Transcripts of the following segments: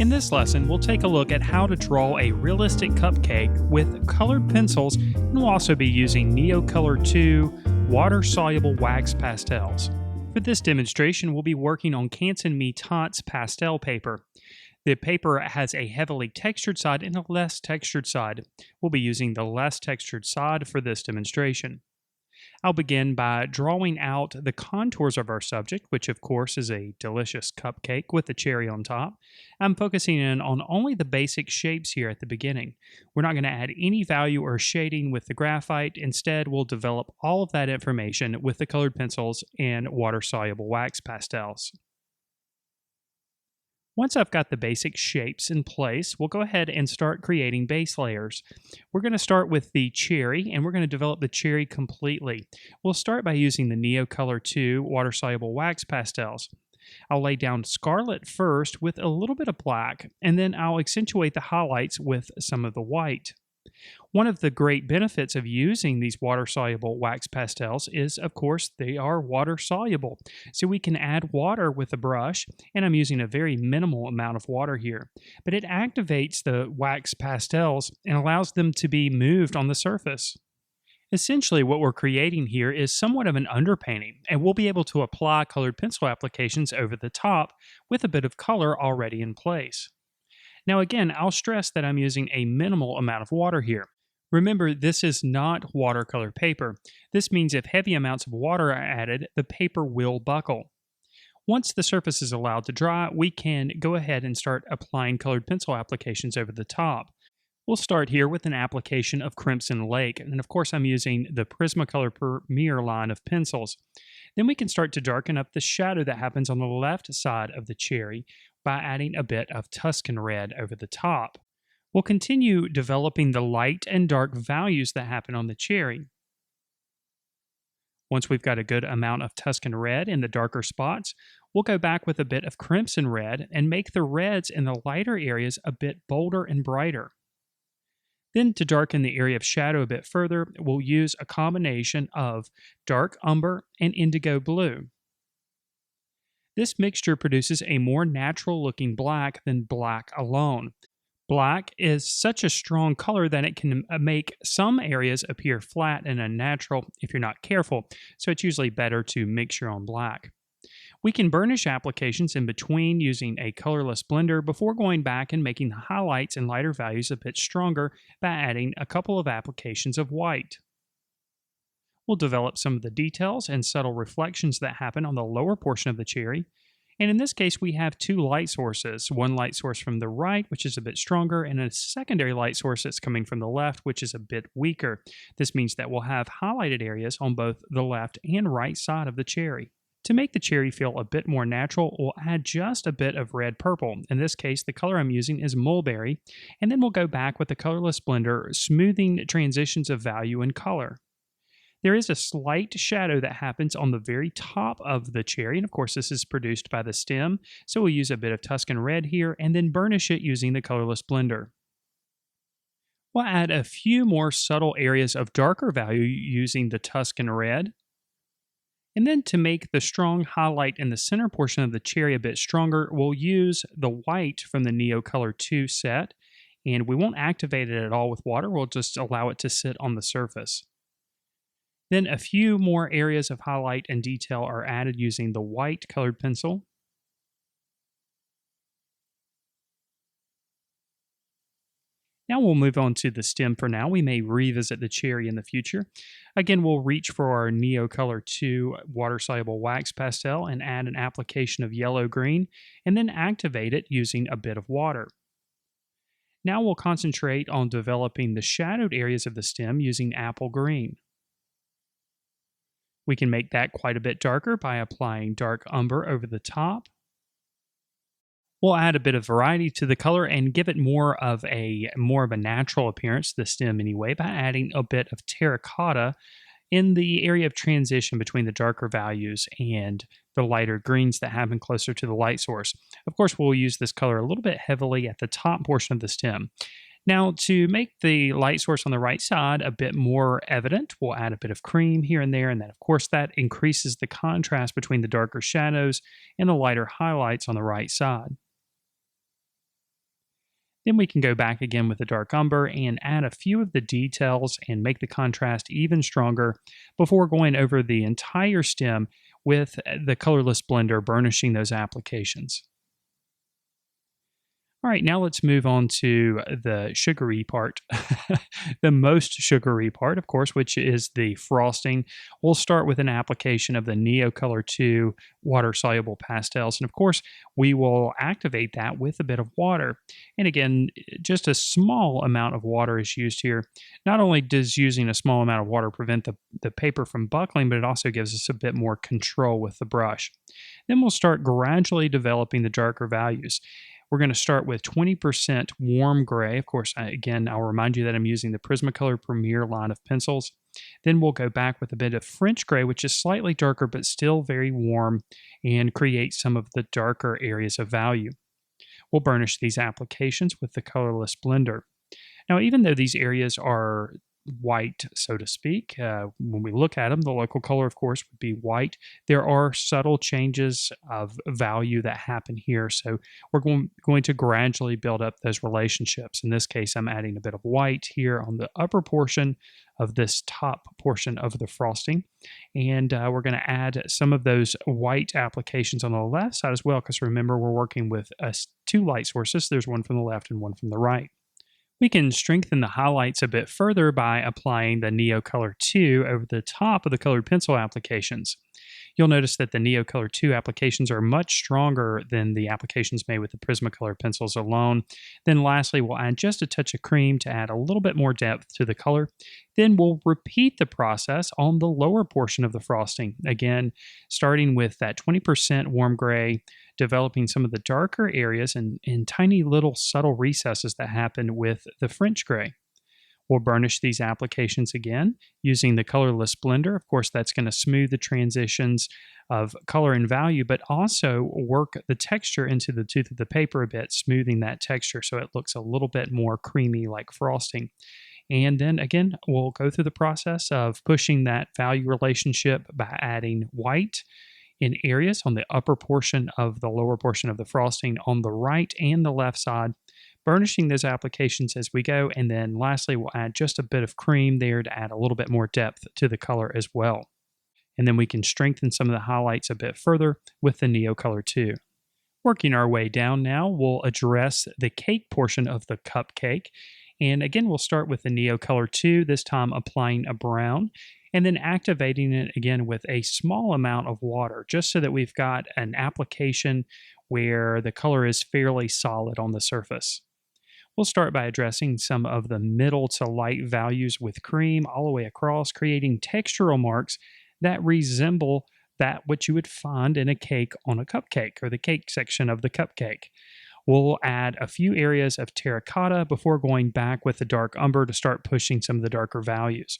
In this lesson, we'll take a look at how to draw a realistic cupcake with colored pencils, and we'll also be using Neocolor II water-soluble wax pastels. For this demonstration, we'll be working on Canson Me Tots pastel paper. The paper has a heavily textured side and a less textured side. We'll be using the less textured side for this demonstration. I'll begin by drawing out the contours of our subject, which of course is a delicious cupcake with a cherry on top. I'm focusing in on only the basic shapes here at the beginning. We're not going to add any value or shading with the graphite. Instead, we'll develop all of that information with the colored pencils and water-soluble wax pastels. Once I've got the basic shapes in place, we'll go ahead and start creating base layers. We're going to start with the cherry, and we're going to develop the cherry completely. We'll start by using the Neocolor II water-soluble wax pastels. I'll lay down scarlet first with a little bit of black, and then I'll accentuate the highlights with some of the white. One of the great benefits of using these water-soluble wax pastels is, of course, they are water-soluble. So we can add water with a brush, and I'm using a very minimal amount of water here. But it activates the wax pastels and allows them to be moved on the surface. Essentially, what we're creating here is somewhat of an underpainting, and we'll be able to apply colored pencil applications over the top with a bit of color already in place. Now again, I'll stress that I'm using a minimal amount of water here. Remember, this is not watercolor paper. This means if heavy amounts of water are added, the paper will buckle. Once the surface is allowed to dry, we can go ahead and start applying colored pencil applications over the top. We'll start here with an application of Crimson Lake, and of course I'm using the Prismacolor Premier line of pencils. Then we can start to darken up the shadow that happens on the left side of the cherry by adding a bit of Tuscan red over the top. We'll continue developing the light and dark values that happen on the cherry. Once we've got a good amount of Tuscan red in the darker spots, we'll go back with a bit of Crimson red and make the reds in the lighter areas a bit bolder and brighter. Then to darken the area of shadow a bit further, we'll use a combination of dark umber and indigo blue. This mixture produces a more natural looking black than black alone. Black is such a strong color that it can make some areas appear flat and unnatural if you're not careful, so it's usually better to mix your own black. We can burnish applications in between using a colorless blender before going back and making the highlights and lighter values a bit stronger by adding a couple of applications of white. We'll develop some of the details and subtle reflections that happen on the lower portion of the cherry. And in this case, we have two light sources. One light source from the right, which is a bit stronger, and a secondary light source that's coming from the left, which is a bit weaker. This means that we'll have highlighted areas on both the left and right side of the cherry. To make the cherry feel a bit more natural, we'll add just a bit of red purple. In this case, the color I'm using is mulberry, and then we'll go back with the colorless blender, smoothing transitions of value and color. There is a slight shadow that happens on the very top of the cherry, and of course this is produced by the stem, so we'll use a bit of Tuscan red here and then burnish it using the colorless blender. We'll add a few more subtle areas of darker value using the Tuscan red. And then to make the strong highlight in the center portion of the cherry a bit stronger, we'll use the white from the Neocolor II set, and we won't activate it at all with water, we'll just allow it to sit on the surface. Then a few more areas of highlight and detail are added using the white colored pencil. Now we'll move on to the stem for now. We may revisit the cherry in the future. Again, we'll reach for our Neocolor II water-soluble wax pastel and add an application of yellow-green, and then activate it using a bit of water. Now we'll concentrate on developing the shadowed areas of the stem using apple green. We can make that quite a bit darker by applying dark umber over the top. We'll add a bit of variety to the color and give it more of a natural appearance, the stem anyway, by adding a bit of terracotta in the area of transition between the darker values and the lighter greens that happen closer to the light source. Of course, we'll use this color a little bit heavily at the top portion of the stem. Now, to make the light source on the right side a bit more evident, we'll add a bit of cream here and there, and then of course that increases the contrast between the darker shadows and the lighter highlights on the right side. Then we can go back again with the dark umber and add a few of the details and make the contrast even stronger before going over the entire stem with the colorless blender, burnishing those applications. All right, now let's move on to the sugary part. The most sugary part, of course, which is the frosting. We'll start with an application of the Neocolor II water soluble pastels. And of course, we will activate that with a bit of water. And again, just a small amount of water is used here. Not only does using a small amount of water prevent the paper from buckling, but it also gives us a bit more control with the brush. Then we'll start gradually developing the darker values. We're going to start with 20% warm gray. Of course, again, I'll remind you that I'm using the Prismacolor Premier line of pencils. Then we'll go back with a bit of French gray, which is slightly darker but still very warm, and create some of the darker areas of value. We'll burnish these applications with the colorless blender. Now, even though these areas are white, so to speak, when we look at them, the local color, of course, would be white. There are subtle changes of value that happen here. So we're going to gradually build up those relationships. In this case, I'm adding a bit of white here on the upper portion of this top portion of the frosting. And we're going to add some of those white applications on the left side as well, because remember, we're working with two light sources. There's one from the left and one from the right. We can strengthen the highlights a bit further by applying the Neocolor II over the top of the colored pencil applications. You'll notice that the Neocolor II applications are much stronger than the applications made with the Prismacolor pencils alone. Then lastly, we'll add just a touch of cream to add a little bit more depth to the color. Then we'll repeat the process on the lower portion of the frosting. Again, starting with that 20% warm gray, developing some of the darker areas and tiny little subtle recesses that happen with the French gray. We'll burnish these applications again using the colorless blender. Of course, that's going to smooth the transitions of color and value, but also work the texture into the tooth of the paper a bit, smoothing that texture so it looks a little bit more creamy like frosting. And then again, we'll go through the process of pushing that value relationship by adding white in areas on the upper portion of the lower portion of the frosting on the right and the left side, burnishing those applications as we go. And then lastly, we'll add just a bit of cream there to add a little bit more depth to the color as well. And then we can strengthen some of the highlights a bit further with the Neocolor II. Working our way down now, we'll address the cake portion of the cupcake. And again, we'll start with the Neocolor II, this time applying a brown, and then activating it again with a small amount of water, just so that we've got an application where the color is fairly solid on the surface. We'll start by addressing some of the middle to light values with cream all the way across, creating textural marks that resemble that which you would find in a cake on a cupcake, or the cake section of the cupcake. We'll add a few areas of terracotta before going back with the dark umber to start pushing some of the darker values.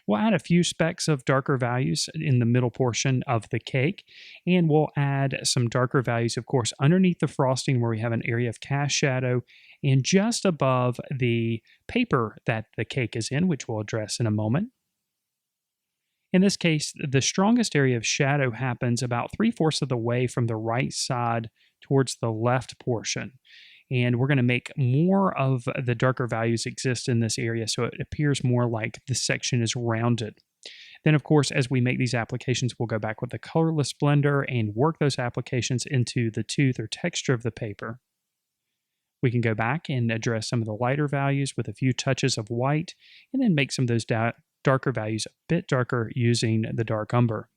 We'll add a few specks of darker values in the middle portion of the cake, and we'll add some darker values, of course, underneath the frosting where we have an area of cast shadow, and just above the paper that the cake is in, which we'll address in a moment. In this case, the strongest area of shadow happens about 3/4 of the way from the right side towards the left portion. And we're going to make more of the darker values exist in this area so it appears more like this section is rounded. Then, of course, as we make these applications, we'll go back with the colorless blender and work those applications into the tooth or texture of the paper. We can go back and address some of the lighter values with a few touches of white, and then make some of those darker values a bit darker using the dark umber.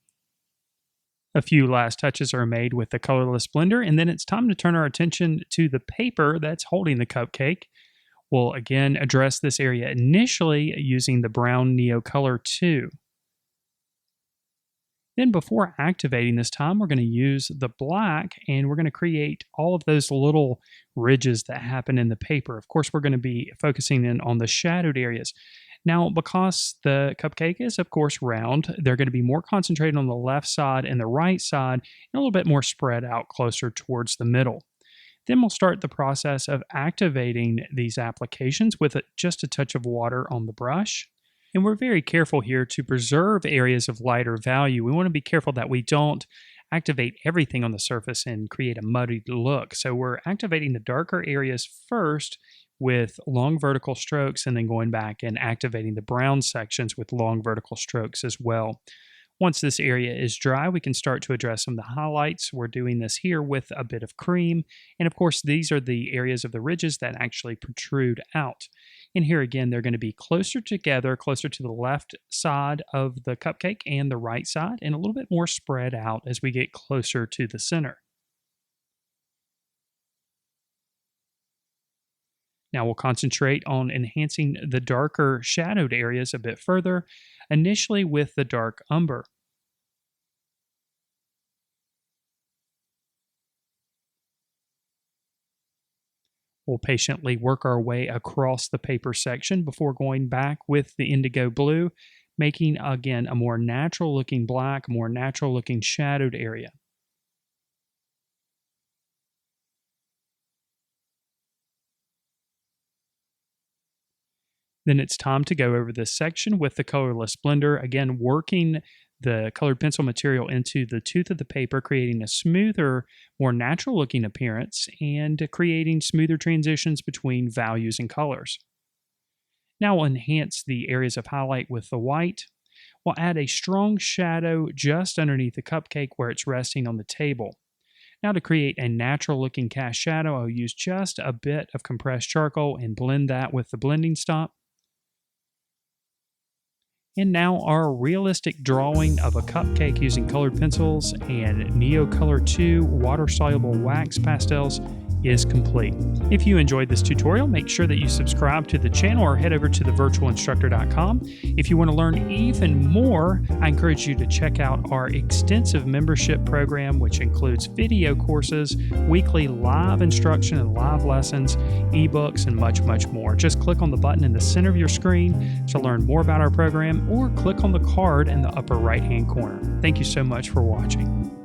A few last touches are made with the colorless blender, and then it's time to turn our attention to the paper that's holding the cupcake. We'll again address this area initially using the brown Neocolor II. Then before activating this time, we're going to use the black, and we're going to create all of those little ridges that happen in the paper. Of course, we're going to be focusing in on the shadowed areas. Now, because the cupcake is, of course, round, they're going to be more concentrated on the left side and the right side, and a little bit more spread out closer towards the middle. Then we'll start the process of activating these applications with just a touch of water on the brush. And we're very careful here to preserve areas of lighter value. We want to be careful that we don't activate everything on the surface and create a muddied look. So we're activating the darker areas first with long vertical strokes and then going back and activating the brown sections with long vertical strokes as well. Once this area is dry, we can start to address some of the highlights. We're doing this here with a bit of cream. And of course, these are the areas of the ridges that actually protrude out. And here again, they're going to be closer together, closer to the left side of the cupcake and the right side, and a little bit more spread out as we get closer to the center. Now we'll concentrate on enhancing the darker shadowed areas a bit further, initially with the dark umber. We'll patiently work our way across the paper section before going back with the indigo blue, making again a more natural looking black, more natural looking shadowed area. Then it's time to go over this section with the colorless blender, again working the colored pencil material into the tooth of the paper, creating a smoother, more natural looking appearance and creating smoother transitions between values and colors. Now we'll enhance the areas of highlight with the white. We'll add a strong shadow just underneath the cupcake where it's resting on the table. Now to create a natural looking cast shadow, I'll use just a bit of compressed charcoal and blend that with the blending stop. And now our realistic drawing of a cupcake using colored pencils and Neocolor II water-soluble wax pastels is complete. If you enjoyed this tutorial, make sure that you subscribe to the channel or head over to thevirtualinstructor.com. If you want to learn even more, I encourage you to check out our extensive membership program, which includes video courses, weekly live instruction and live lessons, ebooks, and much, much more. Just click on the button in the center of your screen to learn more about our program, or click on the card in the upper right-hand corner. Thank you so much for watching.